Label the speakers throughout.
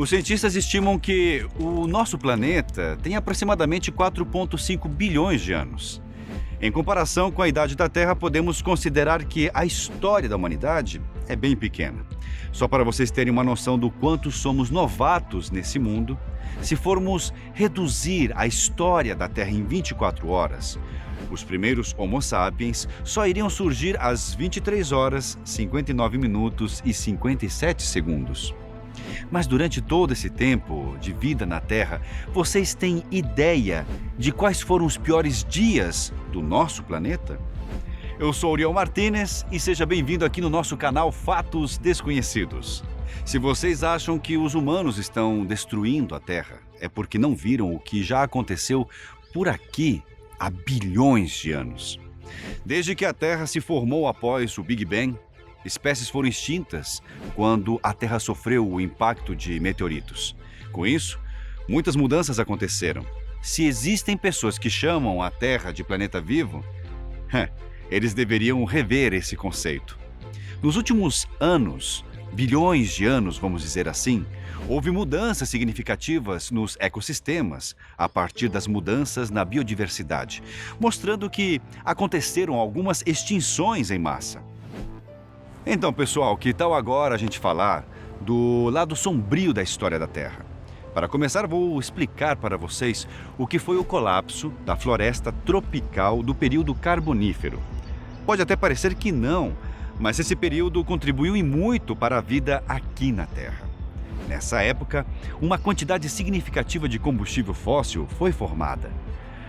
Speaker 1: Os cientistas estimam que o nosso planeta tem aproximadamente 4,5 bilhões de anos. Em comparação com a idade da Terra, podemos considerar que a história da humanidade é bem pequena. Só para vocês terem uma noção do quanto somos novatos nesse mundo, se formos reduzir a história da Terra em 24 horas, os primeiros Homo sapiens só iriam surgir às 23 horas, 59 minutos e 57 segundos. Mas durante todo esse tempo de vida na Terra, vocês têm ideia de quais foram os piores dias do nosso planeta? Eu sou Uriel Martínez e seja bem-vindo aqui no nosso canal Fatos Desconhecidos. Se vocês acham que os humanos estão destruindo a Terra, é porque não viram o que já aconteceu por aqui há bilhões de anos. Desde que a Terra se formou após o Big Bang, espécies foram extintas quando a Terra sofreu o impacto de meteoritos. Com isso, muitas mudanças aconteceram. Se existem pessoas que chamam a Terra de planeta vivo, eles deveriam rever esse conceito. Nos últimos anos, bilhões de anos, vamos dizer assim, houve mudanças significativas nos ecossistemas a partir das mudanças na biodiversidade, mostrando que aconteceram algumas extinções em massa. Então, pessoal, que tal agora a gente falar do lado sombrio da história da Terra? Para começar, vou explicar para vocês o que foi o colapso da floresta tropical do período Carbonífero. Pode até parecer que não, mas esse período contribuiu e muito para a vida aqui na Terra. Nessa época, uma quantidade significativa de combustível fóssil foi formada.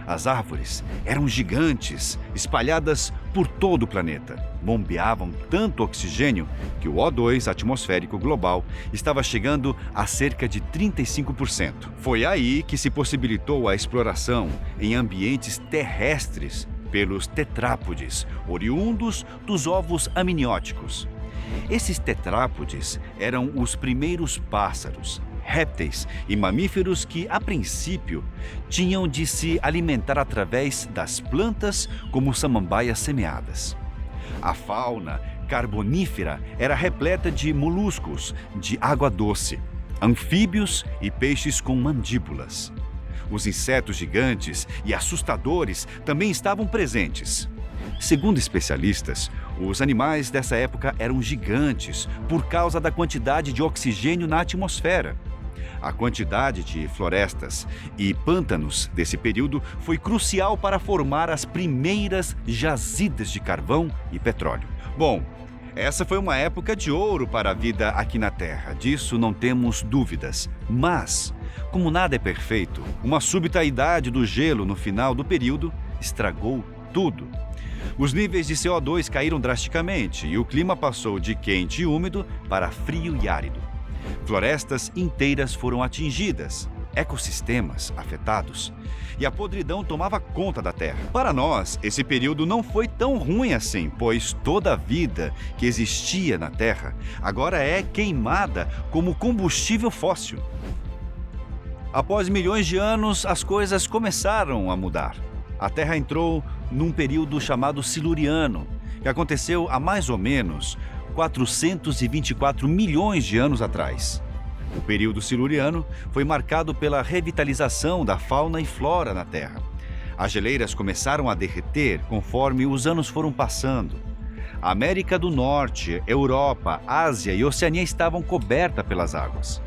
Speaker 1: As árvores eram gigantes, espalhadas por todo o planeta. Bombeavam tanto oxigênio que o O2 atmosférico global estava chegando a cerca de 35%. Foi aí que se possibilitou a exploração em ambientes terrestres pelos tetrápodes, oriundos dos ovos amnióticos. Esses tetrápodes eram os primeiros pássaros, répteis e mamíferos que, a princípio, tinham de se alimentar através das plantas como samambaias semeadas. A fauna carbonífera era repleta de moluscos de água doce, anfíbios e peixes com mandíbulas. Os insetos gigantes e assustadores também estavam presentes. Segundo especialistas, os animais dessa época eram gigantes por causa da quantidade de oxigênio na atmosfera. A quantidade de florestas e pântanos desse período foi crucial para formar as primeiras jazidas de carvão e petróleo. Bom, essa foi uma época de ouro para a vida aqui na Terra, disso não temos dúvidas. Mas, como nada é perfeito, uma súbita idade do gelo no final do período estragou tudo. Os níveis de CO2 caíram drasticamente e o clima passou de quente e úmido para frio e árido. Florestas inteiras foram atingidas, ecossistemas afetados, e a podridão tomava conta da Terra. Para nós, esse período não foi tão ruim assim, pois toda a vida que existia na Terra agora é queimada como combustível fóssil. Após milhões de anos, as coisas começaram a mudar. A Terra entrou num período chamado Siluriano, que aconteceu há mais ou menos 424 milhões de anos atrás. O período siluriano foi marcado pela revitalização da fauna e flora na Terra. As geleiras começaram a derreter conforme os anos foram passando. A América do Norte, Europa, Ásia e Oceania estavam cobertas pelas águas.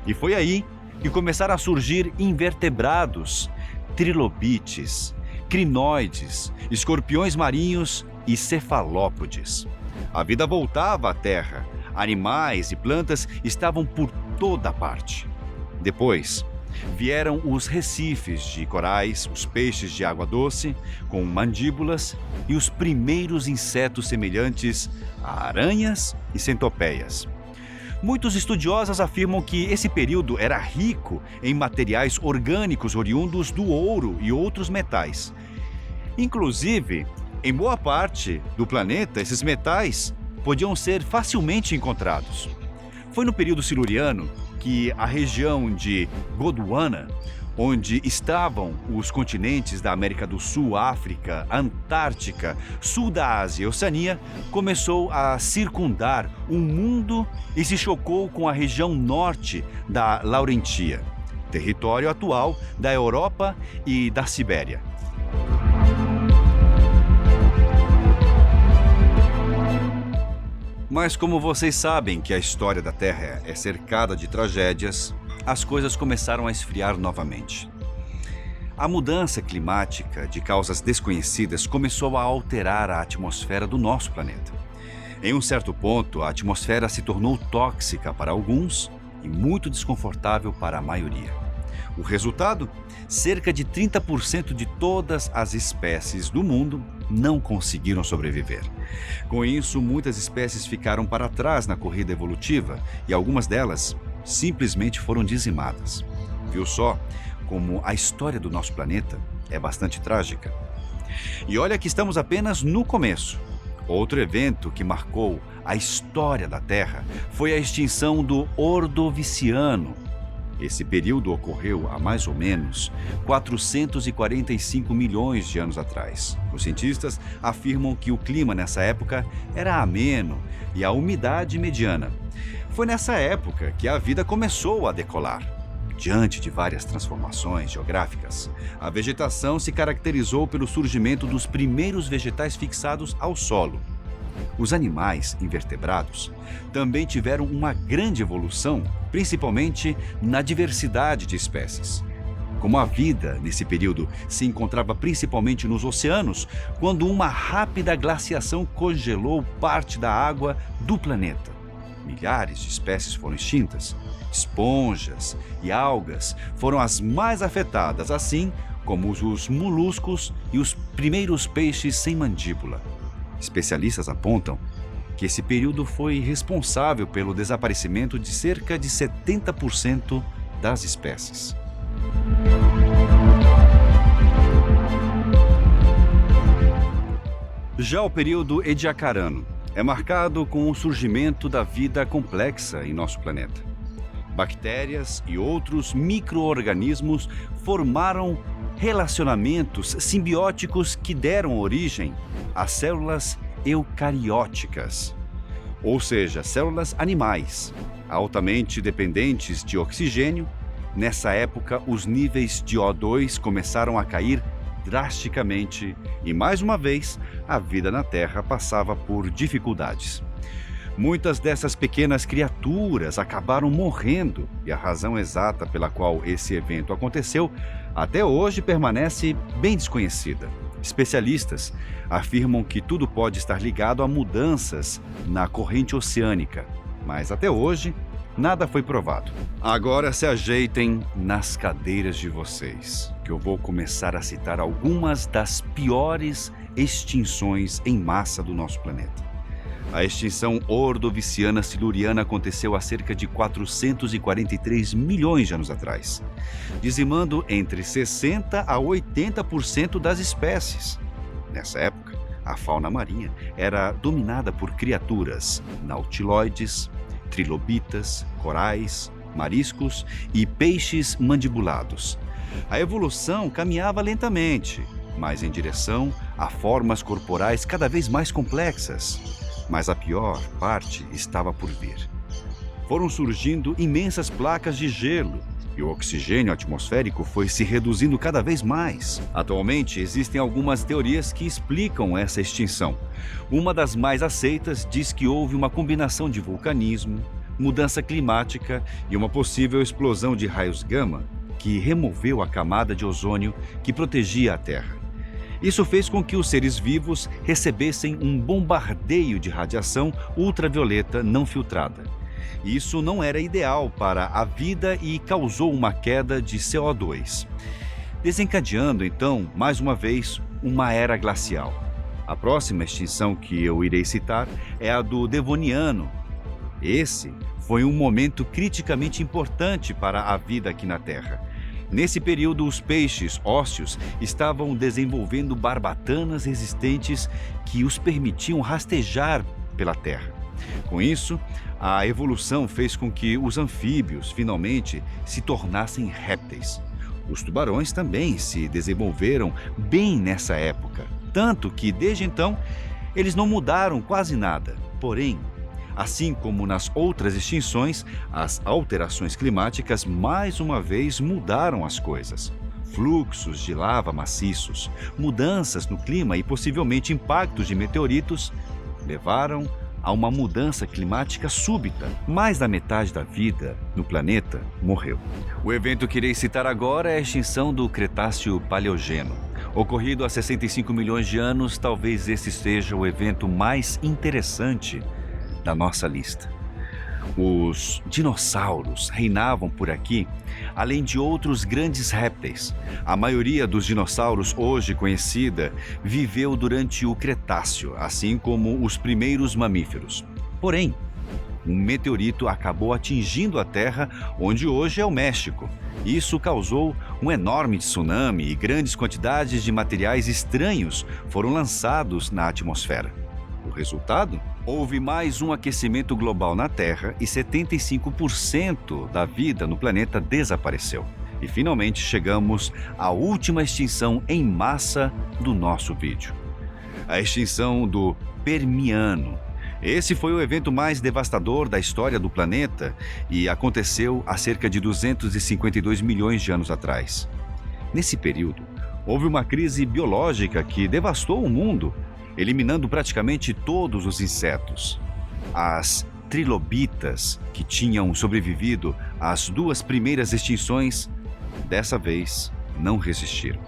Speaker 1: E foi aí que começaram a surgir invertebrados, trilobites, crinoides, escorpiões marinhos e cefalópodes. A vida voltava à Terra. Animais e plantas estavam por toda parte. Depois, vieram os recifes de corais, os peixes de água doce, com mandíbulas, e os primeiros insetos semelhantes a aranhas e centopeias. Muitos estudiosos afirmam que esse período era rico em materiais orgânicos oriundos do ouro e outros metais. Inclusive, em boa parte do planeta, esses metais podiam ser facilmente encontrados. Foi no período siluriano que a região de Gondwana, onde estavam os continentes da América do Sul, África, Antártica, Sul da Ásia e Oceania, começou a circundar o mundo e se chocou com a região norte da Laurentia, território atual da Europa e da Sibéria. Mas como vocês sabem que a história da Terra é cercada de tragédias, as coisas começaram a esfriar novamente. A mudança climática de causas desconhecidas começou a alterar a atmosfera do nosso planeta. Em um certo ponto, a atmosfera se tornou tóxica para alguns e muito desconfortável para a maioria. O resultado? Cerca de 30% de todas as espécies do mundo não conseguiram sobreviver. Com isso, muitas espécies ficaram para trás na corrida evolutiva e algumas delas simplesmente foram dizimadas. Viu só como a história do nosso planeta é bastante trágica? E olha que estamos apenas no começo. Outro evento que marcou a história da Terra foi a extinção do Ordoviciano. Esse período ocorreu há mais ou menos 445 milhões de anos atrás. Os cientistas afirmam que o clima nessa época era ameno e a umidade mediana. Foi nessa época que a vida começou a decolar. Diante de várias transformações geográficas, a vegetação se caracterizou pelo surgimento dos primeiros vegetais fixados ao solo. Os animais invertebrados também tiveram uma grande evolução, principalmente na diversidade de espécies. Como a vida, nesse período, se encontrava principalmente nos oceanos, quando uma rápida glaciação congelou parte da água do planeta. Milhares de espécies foram extintas. Esponjas e algas foram as mais afetadas, assim como os moluscos e os primeiros peixes sem mandíbula. Especialistas apontam que esse período foi responsável pelo desaparecimento de cerca de 70% das espécies. Já o período Ediacarano é marcado com o surgimento da vida complexa em nosso planeta. Bactérias e outros micro-organismos formaram relacionamentos simbióticos que deram origem às células eucarióticas, ou seja, células animais, altamente dependentes de oxigênio. Nessa época, os níveis de O2 começaram a cair drasticamente e, mais uma vez, a vida na Terra passava por dificuldades. Muitas dessas pequenas criaturas acabaram morrendo e a razão exata pela qual esse evento aconteceu até hoje permanece bem desconhecida. Especialistas afirmam que tudo pode estar ligado a mudanças na corrente oceânica, mas até hoje nada foi provado. Agora se ajeitem nas cadeiras de vocês, que eu vou começar a citar algumas das piores extinções em massa do nosso planeta. A extinção ordoviciana siluriana aconteceu há cerca de 443 milhões de anos atrás, dizimando entre 60% a 80% das espécies. Nessa época, a fauna marinha era dominada por criaturas nautiloides, trilobitas, corais, mariscos e peixes mandibulados. A evolução caminhava lentamente, mas em direção a formas corporais cada vez mais complexas. Mas a pior parte estava por vir. Foram surgindo imensas placas de gelo e o oxigênio atmosférico foi se reduzindo cada vez mais. Atualmente, existem algumas teorias que explicam essa extinção. Uma das mais aceitas diz que houve uma combinação de vulcanismo, mudança climática e uma possível explosão de raios gama que removeu a camada de ozônio que protegia a Terra. Isso fez com que os seres vivos recebessem um bombardeio de radiação ultravioleta não filtrada. Isso não era ideal para a vida e causou uma queda de CO2, desencadeando, então, mais uma vez, uma era glacial. A próxima extinção que eu irei citar é a do Devoniano. Esse foi um momento criticamente importante para a vida aqui na Terra. Nesse período, os peixes ósseos estavam desenvolvendo barbatanas resistentes que os permitiam rastejar pela terra. Com isso, a evolução fez com que os anfíbios finalmente se tornassem répteis. Os tubarões também se desenvolveram bem nessa época, tanto que desde então eles não mudaram quase nada. Porém, assim como nas outras extinções, as alterações climáticas mais uma vez mudaram as coisas. Fluxos de lava maciços, mudanças no clima e possivelmente impactos de meteoritos levaram a uma mudança climática súbita. Mais da metade da vida no planeta morreu. O evento que irei citar agora é a extinção do Cretáceo-Paleogeno. Ocorrido há 65 milhões de anos, talvez esse seja o evento mais interessante da nossa lista. Os dinossauros reinavam por aqui, além de outros grandes répteis. A maioria dos dinossauros hoje conhecida viveu durante o Cretáceo, assim como os primeiros mamíferos. Porém, um meteorito acabou atingindo a Terra, onde hoje é o México. Isso causou um enorme tsunami e grandes quantidades de materiais estranhos foram lançados na atmosfera. O resultado? Houve mais um aquecimento global na Terra e 75% da vida no planeta desapareceu. E finalmente chegamos à última extinção em massa do nosso vídeo. A extinção do Permiano. Esse foi o evento mais devastador da história do planeta e aconteceu há cerca de 252 milhões de anos atrás. Nesse período, houve uma crise biológica que devastou o mundo, eliminando praticamente todos os insetos. As trilobitas, que tinham sobrevivido às duas primeiras extinções, dessa vez não resistiram.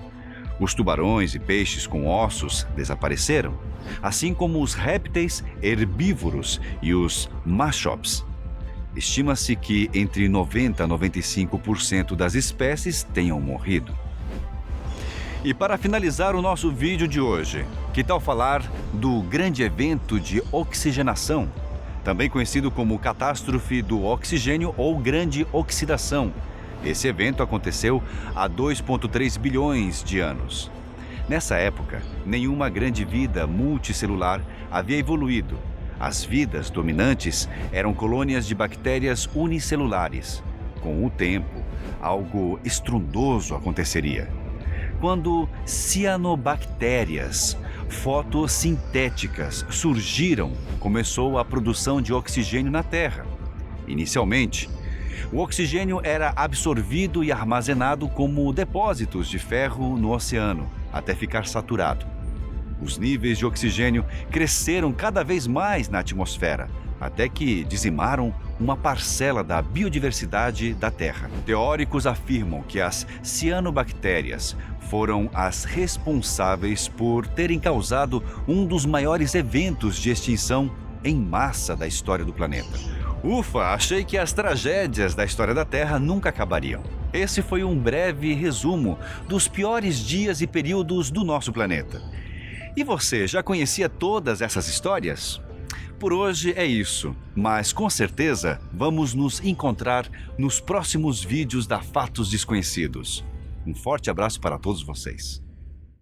Speaker 1: Os tubarões e peixes com ossos desapareceram, assim como os répteis herbívoros e os mashops. Estima-se que entre 90% a 95% das espécies tenham morrido. E para finalizar o nosso vídeo de hoje, que tal falar do grande evento de oxigenação, também conhecido como catástrofe do oxigênio ou grande oxidação? Esse evento aconteceu há 2,3 bilhões de anos. Nessa época, nenhuma grande vida multicelular havia evoluído. As vidas dominantes eram colônias de bactérias unicelulares. Com o tempo, algo estrondoso aconteceria. Quando cianobactérias fotossintéticas surgiram, começou a produção de oxigênio na Terra. Inicialmente, o oxigênio era absorvido e armazenado como depósitos de ferro no oceano, até ficar saturado. Os níveis de oxigênio cresceram cada vez mais na atmosfera, até que dizimaram uma parcela da biodiversidade da Terra. Teóricos afirmam que as cianobactérias foram as responsáveis por terem causado um dos maiores eventos de extinção em massa da história do planeta. Ufa, achei que as tragédias da história da Terra nunca acabariam. Esse foi um breve resumo dos piores dias e períodos do nosso planeta. E você já conhecia todas essas histórias? Por hoje é isso, mas com certeza vamos nos encontrar nos próximos vídeos da Fatos Desconhecidos. Um forte abraço para todos vocês.